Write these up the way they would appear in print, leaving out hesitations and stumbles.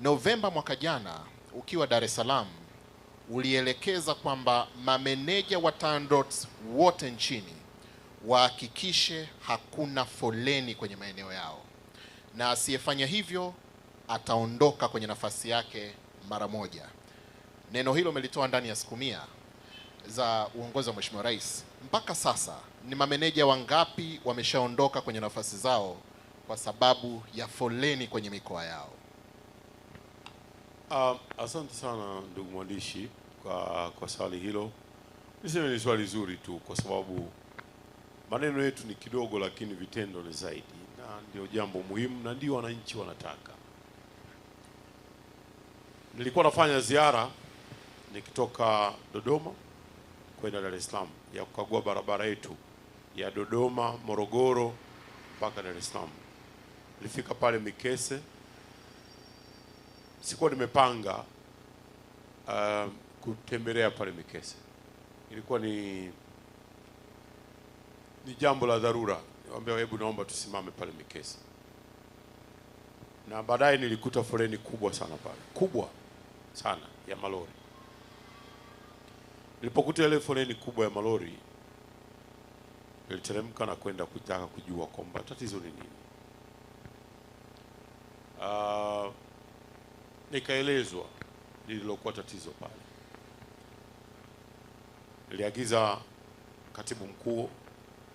Novemba mwaka jana ukiwa Dar es Salaam ulielekeza kwamba mameneja wa TANROADS wote nchini wahakikishe hakuna foleni kwenye maeneo yao, na asiyefanya hivyo ataondoka kwenye nafasi yake mara moja. Neno hilo umelitoa ndani ya siku 100 za uongozi wa Mheshimiwa Rais. Mpaka sasa ni mameneja wangapi wameshaondoka kwenye nafasi zao kwa sababu ya foleni kwenye mikoa yao? Asante sana ndugu mwandishi kwa swali hilo. Niseme ni swali zuri tu, kwa sababu maneno yetu ni kidogo lakini vitendo ni zaidi, na ndio jambo muhimu na ndio wananchi wanataka. Nilikuwa nafanya ziara nikitoka Dodoma kwenda Dar es Salaam ya kukagua barabara yetu ya Dodoma Morogoro mpaka Dar es Salaam. Nilifika pale Mikese. Sikuwa nimepanga kutembelea pale Mikese. Ilikuwa ni jambo la dharura. Niwaambia hebu naomba tusimame pale Mikese. Na baadaye nilikuta foleni kubwa sana pale. Kubwa sana ya malori. Nilipokuta ile foleni kubwa ya malori, niliteremka na kwenda kutaka kujua kwamba tatizo ni nini. Nikaelezwa lililokuwa tatizo pale. Niliagiza katibu mkuu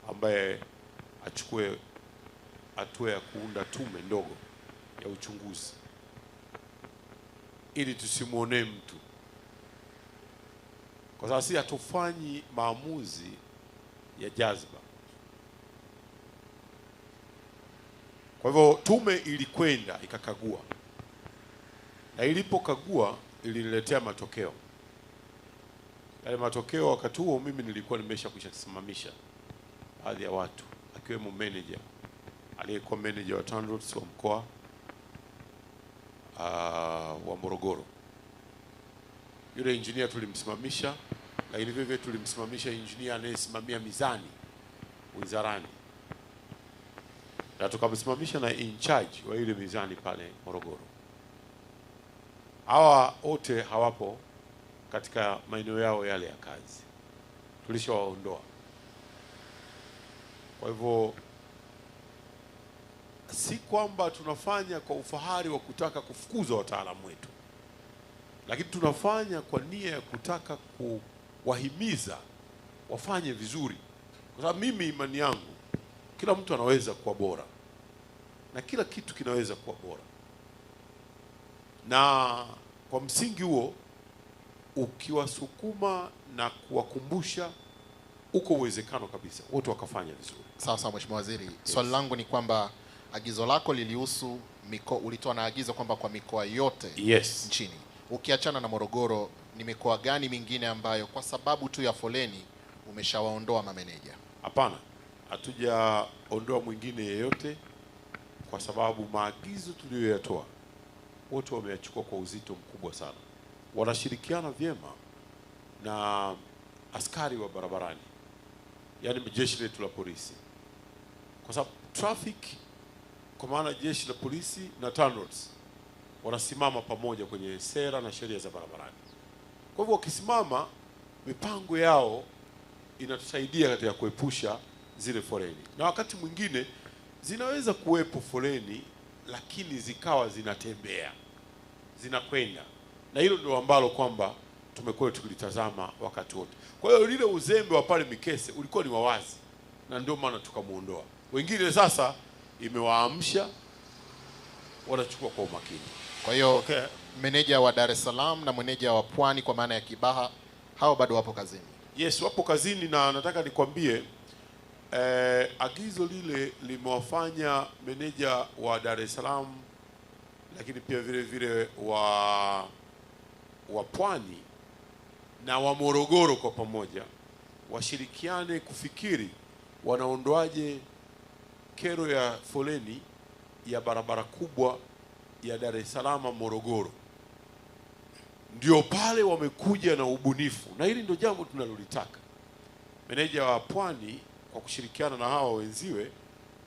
ambaye achukue hatua ya kuunda tume ndogo ya uchunguzi ili tusimuone mtu, kwa sababu sisi hatufanyi maamuzi ya jazba. Kwa hivyo tume ilikwenda ikakagua, na ilipokagua iliniletea matokeo. Yale matokeo wakati huo mimi nilikuwa nimeshakusimamisha baadhi ya watu, akiwemo manager aliyekuwa manager wa TANROADS wa mkoa wa Morogoro. Yule engineer tulimsimamisha, lakini vivyo tulimsimamisha engineer anayesimamia mizani wizarani, na tukamsimamisha na in charge wa ile mizani pale Morogoro. Hawa wote hawapo katika maeneo yao yale ya kazi, tulishawaondoa. Kwa hivyo si kwamba tunafanya kwa ufahari wa kutaka kufukuza wataalamu wetu, lakini tunafanya kwa nia ya kutaka kuwahimiza wafanye vizuri, kwa sababu mimi imani yangu kila mtu anaweza kuwa bora na kila kitu kinaweza kuwa bora, na kwa msingi huo ukiwasukuma na kuwakumbusha, uko uwezekano kabisa wote wakafanya vizuri. Sawa sawa, Mheshimiwa Waziri. Yes. Swali langu ni kwamba agizo lako lilihusu mikoa, ulitoa na agizo kwamba kwa mikoa yote nchini. Ukiachana na Morogoro, ni mikoa gani mingine ambayo kwa sababu tu ya foleni umeshawaondoa mameneja? Hapana, hatujaondoa mwingine yeyote, kwa sababu maagizo tuliyoyatoa wote wameyachukua kwa uzito mkubwa sana. Wanashirikiana vyema na askari wa barabarani, yani jeshi letu la polisi, kwa sababu traffic, kwa maana jeshi la polisi na TANROADS wanasimama pamoja kwenye sera na sheria za barabarani. Kwa hivyo wakisimama, mipango yao inatusaidia katika kuepusha zile foleni, na wakati mwingine zinaweza kuwepo foleni lakini zikawa zinatembea, zinakwenda, na hilo ndio ambalo kwamba tumekuwa tukilitazama wakati wote. Kwa hiyo lile uzembe wa pale Mikese ulikuwa ni wawazi, na ndio maana tukamuondoa. Wengine sasa imewaamsha, wanachukua kwa umakini. Kwa hiyo meneja wa Dar es Salaam na meneja wa Pwani kwa maana ya Kibaha, hao bado wapo kazini? Yes, wapo kazini, na nataka nikwambie agizo lile limewafanya meneja wa Dar es Salaam, lakini pia vile vile wa Pwani na wa Morogoro kwa pamoja washirikiane kufikiri wanaondoaje kero ya foleni ya barabara kubwa ya Dar es Salaam Morogoro. Ndio pale wamekuja na ubunifu, na hili ndio jambo tunalolitaka. Meneja wa Pwani kwa kushirikiana na hawa wenziwe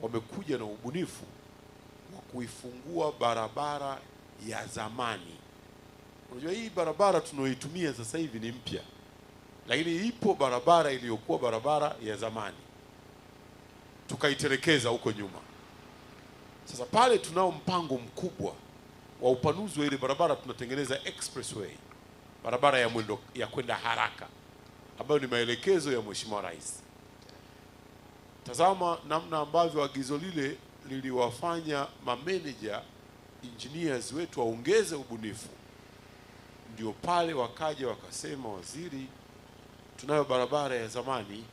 wamekuja na ubunifu wa kuifungua barabara ya zamani. Unajua hii barabara tunaoitumia sasa hivi ni mpya, lakini ipo barabara iliyokuwa barabara ya zamani tukaitelekeza huko nyuma. Sasa pale tunao mpango mkubwa wa upanuzi wa ile barabara, tunatengeneza expressway, barabara ya mwendo ya kwenda haraka, ambayo ni maelekezo ya Mheshimiwa Rais. Tazama namna ambavyo agizo lile liliwafanya mameneja engineers wetu waongeze ubunifu. Ndio pale wakaja wakasema, waziri, tunayo barabara ya zamani,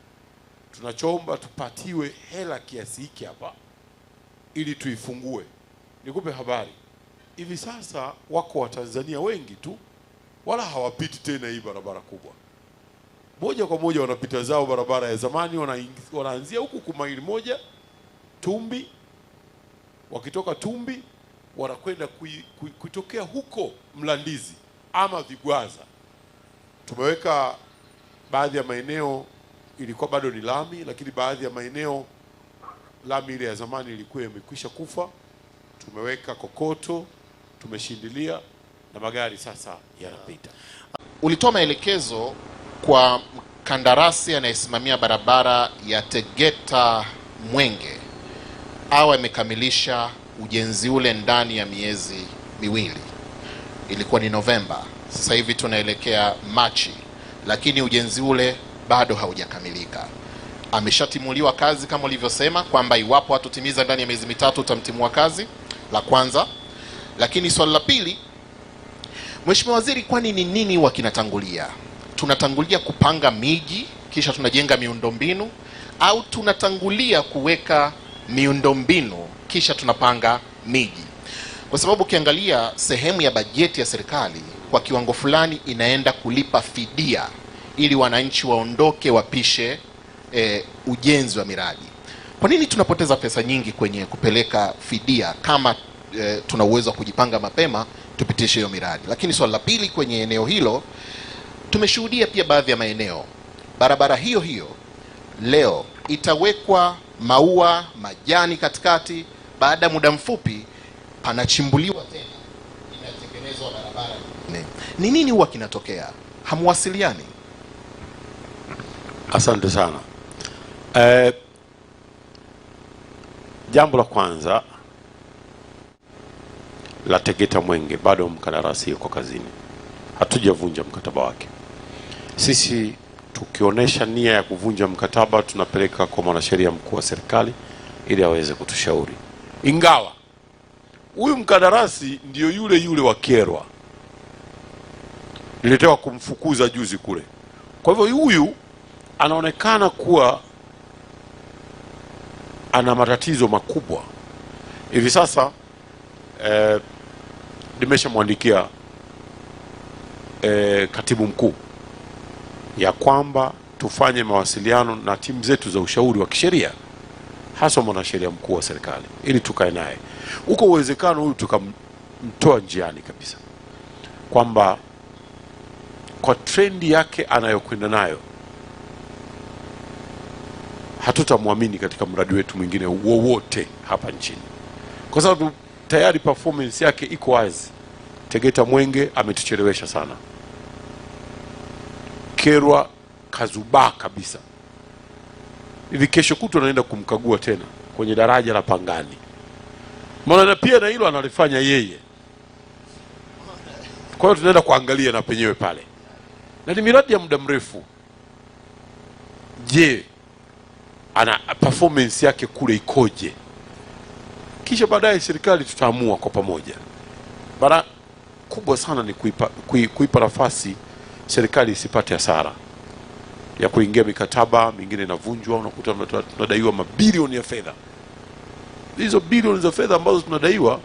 tunachoomba tupatiwe hela kiasi hiki hapa ili tuifungue. Nikupe habari, hivi sasa wako Watanzania wengi tu wala hawapiti tena hii barabara kubwa, moja kwa moja wanapita zao barabara ya zamani, wanaanzia huku kumaili moja Tumbi, wakitoka Tumbi wanakwenda kuitokea huko Mlandizi ama Vigwaza. Tumeweka baadhi ya maeneo ilikuwa bado ni lami, lakini baadhi ya maeneo lami ile ya zamani ilikuwa imekwisha kufa. Tumeweka kokoto, tumeshindilia na magari sasa yanapita. Ulitoa maelekezo kwa mkandarasi anayesimamia barabara ya Tegeta Mwenge awe amekamilisha ujenzi ule ndani ya miezi miwili. Ilikuwa ni Novemba, sasa hivi tunaelekea Machi, lakini ujenzi ule bado haujakamilika. Ameshatimuliwa kazi kama ulivyosema kwamba iwapo hatutimiza ndani ya miezi mitatu utamtimua kazi, la kwanza. Lakini swali la pili, Mheshimiwa Waziri, kwani ni nini wakinatangulia? Tunatangulia kupanga miji kisha tunajenga miundombinu, au tunatangulia kuweka miundombinu kisha tunapanga miji? Kwa sababu ukiangalia sehemu ya bajeti ya serikali kwa kiwango fulani inaenda kulipa fidia ili wananchi waondoke wapishe ujenzi wa miradi. Kwa nini tunapoteza pesa nyingi kwenye kupeleka fidia kama tuna uwezo wa kujipanga mapema tupitishe hiyo miradi? Lakini swali la pili, kwenye eneo hilo tumeshuhudia pia baadhi ya maeneo barabara hiyo hiyo leo itawekwa maua, majani katikati, baada ya muda mfupi panachimbuliwa tena, inatengenezwa barabara nyingine. Ni nini huwa kinatokea? Hamwasiliani? Asante sana. Jambo la kwanza la Tegeta Mwenge, bado mkandarasi yuko kazini, hatujavunja mkataba wake. Sisi tukionyesha nia ya kuvunja mkataba tunapeleka kwa mwanasheria mkuu wa serikali ili aweze kutushauri, ingawa huyu mkandarasi ndio yule yule wa Kyerwa nilitoka kumfukuza juzi kule. Kwa hivyo huyu anaonekana kuwa ana matatizo makubwa hivi sasa. Nimeshamwandikia katibu mkuu ya kwamba tufanye mawasiliano na timu zetu za ushauri wa kisheria, hasa mwanasheria mkuu wa serikali, ili tukae naye. Uko uwezekano huyu tukamtoa njiani kabisa, kwamba kwa trendi yake anayokwenda nayo hatutamwamini katika mradi wetu mwingine wowote hapa nchini, kwa sababu tayari performance yake iko wazi. Tegeta Mwenge ametuchelewesha sana. Kyerwa kazubaa kabisa. Hivi kesho kutu anaenda kumkagua tena kwenye daraja la Pangani. Maana pia na hilo analifanya yeye. Kwa hiyo tunaenda kuangalia na penyewe pale. Na ni miradi ya muda mrefu. Je, ana performance yake kule ikoje? Kisha baadaye serikali tutaamua kwa pamoja. Bara kubwa sana ni kuipa nafasi serikali isipate hasara ya kuingia mikataba mingine inavunjwa, unakuta tunadaiwa mabilioni ya fedha. Hizo bilioni za fedha ambazo tunadaiwa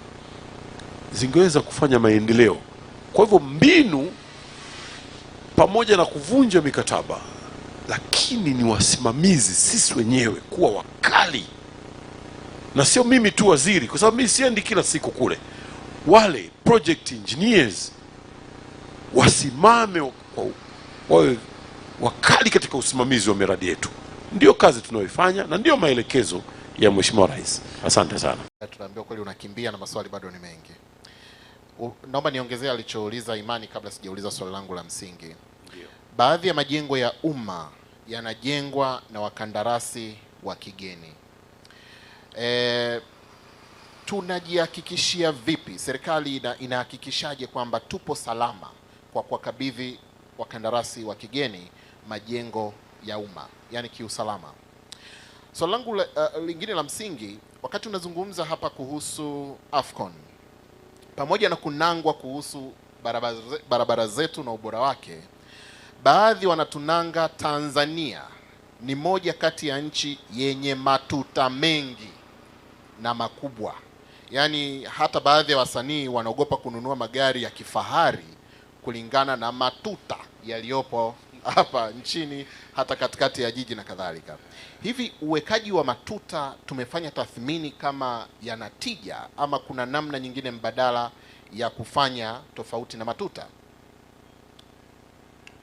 zingeweza kufanya maendeleo. Kwa hivyo mbinu, pamoja na kuvunja mikataba, lakini ni wasimamizi sisi wenyewe kuwa wakali, na sio mimi tu waziri, kwa sababu mimi siendi kila siku kule. Wale project engineers wasimame wawe wakali katika usimamizi wa miradi yetu. Ndio kazi tunayoifanya na ndio maelekezo ya Mheshimiwa Rais. Asante sana. Tunaambiwa kweli unakimbia na maswali bado ni mengi. Naomba niongezee alichouliza Imani kabla sijauliza swali langu la msingi. Ndio. Baadhi ya majengo ya umma yanajengwa na wakandarasi wa kigeni. Tunajihakikishia vipi, serikali inahakikishaje kwamba tupo salama kwa kuwakabidhi wakandarasi wa kigeni majengo ya umma, yani kiusalama? Swali langu lingine la msingi, wakati unazungumza hapa kuhusu Afcon, pamoja na kunangwa kuhusu barabara zetu na ubora wake, baadhi wanatunanga Tanzania ni moja kati ya nchi yenye matuta mengi na makubwa. Yaani hata baadhi ya wasanii wanaogopa kununua magari ya kifahari kulingana na matuta yaliyopo hapa nchini, hata katikati ya jiji na kadhalika. Hivi uwekaji wa matuta tumefanya tathmini kama yanatija, ama kuna namna nyingine mbadala ya kufanya tofauti na matuta?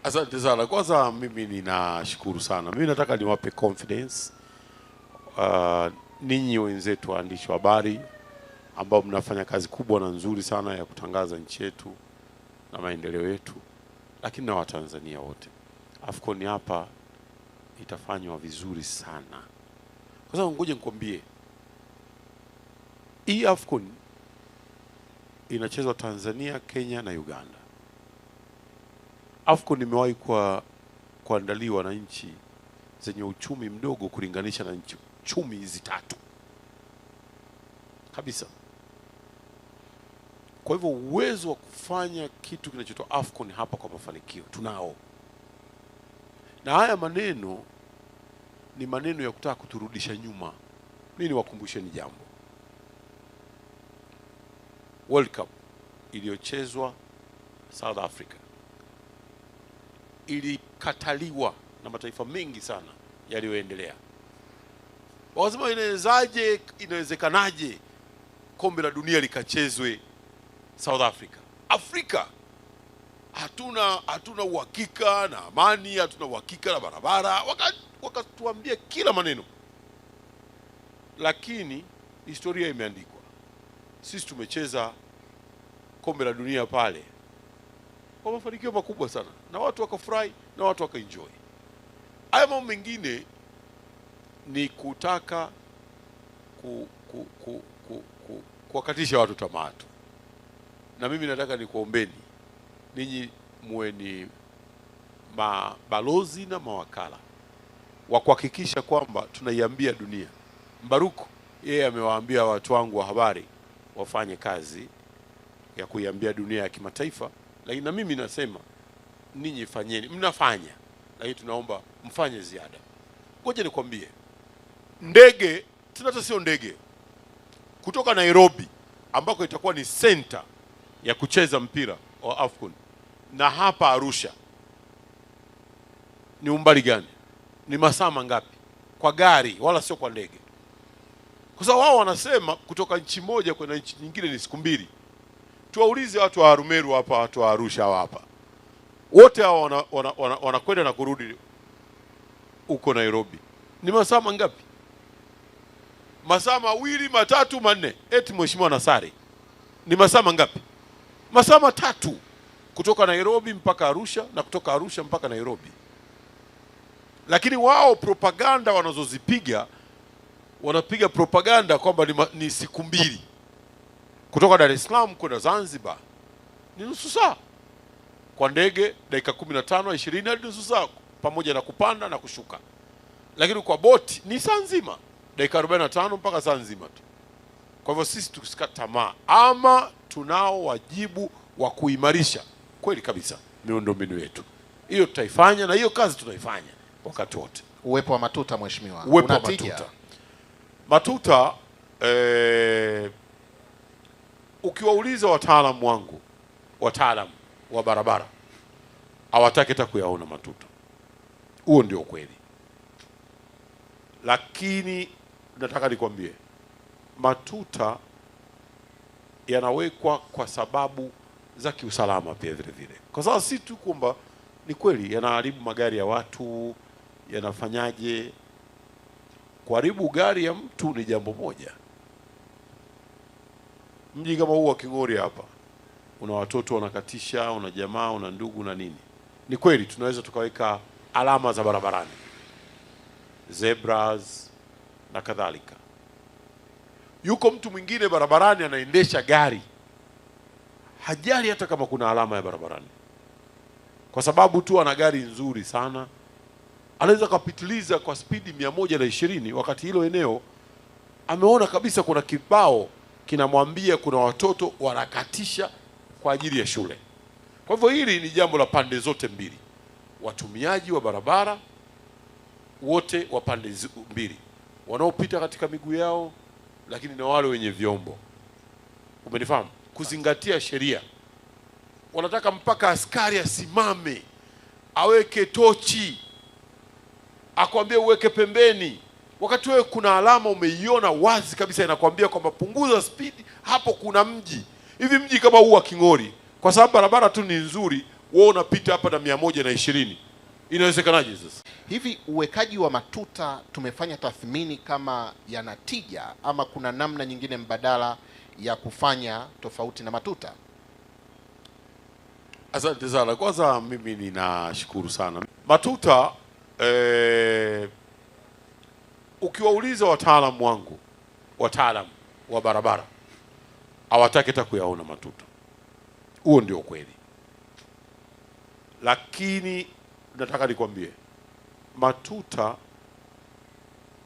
Asante sana. Kwanza mimi ninashukuru sana. Mimi nataka niwape confidence ninyi wenzetu waandishi wa habari ambao mnafanya kazi kubwa na nzuri sana ya kutangaza nchi yetu na maendeleo yetu, lakini na Watanzania wote. Afcon hapa itafanywa vizuri sana. Kwa sababu ngoja nikwambie, hii Afcon inachezwa Tanzania, Kenya na Uganda. Afcon imewahi kuandaliwa na nchi zenye uchumi mdogo kulinganisha na nchi chumi hizi tatu kabisa. Kwa hivyo uwezo wa kufanya kitu kinachoitwa Afcon hapa kwa mafanikio tunao, na haya maneno ni maneno ya kutaka kuturudisha nyuma. Mimi niwakumbusheni jambo. World Cup iliyochezwa South Africa ilikataliwa na mataifa mengi sana yaliyoendelea. Wakasema inawezekanaje kombe la dunia likachezwe South Africa? Afrika hatuna uhakika na amani, hatuna uhakika na barabara. Wakatuambia kila maneno, lakini historia imeandikwa. Sisi tumecheza kombe la dunia pale kwa mafanikio makubwa sana, na watu wakafurahi na watu wakaenjoy. Haya mambo mengine ni kutaka kuwakatisha watu tamaa tu. Na mimi nataka nikuombeni ninyi muwe ni mabalozi na mawakala wa kuhakikisha kwamba tunaiambia dunia. Mbaruku yeye amewaambia watu wangu wa habari wafanye kazi ya kuiambia dunia ya kimataifa, lakini na mimi nasema ninyi fanyeni, mnafanya, lakini tunaomba mfanye ziada. Ngoja nikwambie, ndege tunata sio ndege kutoka Nairobi ambako itakuwa ni center ya kucheza mpira wa Afcon na hapa Arusha ni umbali gani? Ni masaa mangapi? Kwa gari, wala sio kwa ndege. Kwa sababu wao wanasema kutoka nchi moja kwenda nchi nyingine ni siku mbili. Tuwaulize watu wa Arumeru hapa, watu wa Arusha hapa, wote hao wanakwenda na kurudi huko Nairobi, ni masaa mangapi? Masaa mawili, matatu, manne. Eti Mheshimiwa Nasari, ni masaa mangapi? Masaa matatu kutoka Nairobi mpaka Arusha na kutoka Arusha mpaka Nairobi. Lakini wao propaganda wanazozipiga, wanapiga propaganda kwamba ni siku mbili. Kutoka Dar es Salaam kwenda Zanzibar ni nusu saa, kwa ndege dakika 15 20 hadi nusu saa, pamoja na kupanda na kushuka. Lakini kwa boti ni saa nzima, dakika 45 mpaka saa nzima tu. Kwa hivyo sisi tusikate tamaa, ama tunao wajibu wa kuimarisha kweli kabisa miundombinu yetu. Hiyo tutaifanya, na hiyo kazi tunaifanya wakati wote. Uwepo wa matuta, mheshimiwa, uwepo wa matuta ukiwauliza wataalamu wangu, wataalamu wa barabara, hawataki hata kuyaona matuta. Huo ndio kweli. Lakini nataka nikwambie, matuta yanawekwa kwa sababu za kiusalama pia vile vile. Kwa sababu si tu kwamba ni kweli yanaharibu magari ya watu, yanafanyaje. Kuharibu gari ya mtu ni jambo moja. Mji kama huu wa King'ori hapa, una watoto wanakatisha, una jamaa, una ndugu na nini. Ni kweli tunaweza tukaweka alama za barabarani, zebras na kadhalika. Yuko mtu mwingine barabarani anaendesha gari, hajali hata kama kuna alama ya barabarani, kwa sababu tu ana gari nzuri sana, anaweza kapitiliza kwa spidi 120 wakati hilo eneo ameona kabisa kuna kibao kinamwambia kuna watoto wanakatisha kwa ajili ya shule. Kwa hivyo hili ni jambo la pande zote mbili, watumiaji wa barabara wote wa pande mbili, wanaopita katika miguu yao, lakini na wale wenye vyombo. Umenifahamu? Kuzingatia sheria. Wanataka mpaka askari asimame, aweke tochi, akwambie uweke pembeni, wakati wewe kuna alama umeiona wazi kabisa inakwambia kwamba punguza spidi, hapo kuna mji. Hivi mji kama huu wa King'ori, kwa sababu barabara tu ni nzuri, wewe unapita hapa na 120, inawezekanaje sasa? Hivi uwekaji wa matuta tumefanya tathmini kama yana tija ama kuna namna nyingine mbadala ya kufanya tofauti na matuta? Asante sana. Kwanza mimi ninashukuru sana. Matuta ukiwauliza wataalamu wangu, wataalamu wa barabara, hawataki hata kuyaona matuta. Huo ndio kweli. Lakini nataka nikwambie, matuta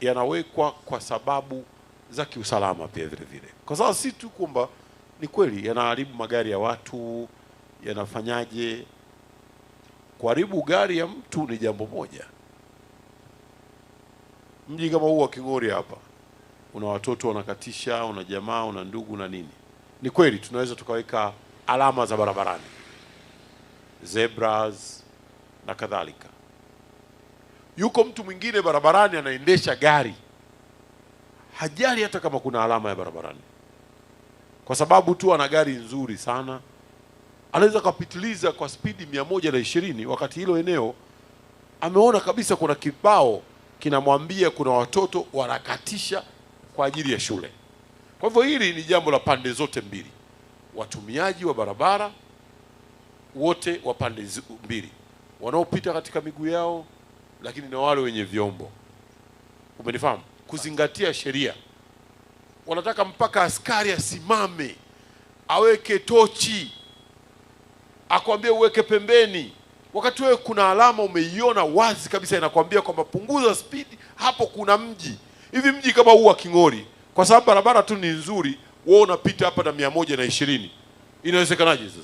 yanawekwa kwa sababu za kiusalama pia vile vile. Kwa sababu si tu kwamba ni kweli yanaharibu magari ya watu, yanafanyaje. Kuharibu gari ya mtu ni jambo moja. Mji kama huu wa King'ori hapa, una watoto wanakatisha, una jamaa, una ndugu na nini. Ni kweli tunaweza tukaweka alama za barabarani, zebras na kadhalika. Yuko mtu mwingine barabarani anaendesha gari, hajali hata kama kuna alama ya barabarani, kwa sababu tu ana gari nzuri sana, anaweza kapitiliza kwa spidi 120 wakati hilo eneo ameona kabisa kuna kibao kinamwambia kuna watoto wanakatisha kwa ajili ya shule. Kwa hivyo hili ni jambo la pande zote mbili, watumiaji wa barabara wote wa pande mbili, wanaopita katika miguu yao, lakini na wale wenye vyombo. Umenifahamu? Kuzingatia sheria. Wanataka mpaka askari asimame, aweke tochi, akwambie uweke pembeni, wakati wewe kuna alama umeiona wazi kabisa inakwambia kwamba punguza spidi, hapo kuna mji. Hivi mji kama huu wa King'ori, kwa sababu barabara tu ni nzuri, wewe unapita hapa na 120, inawezekanaje sasa?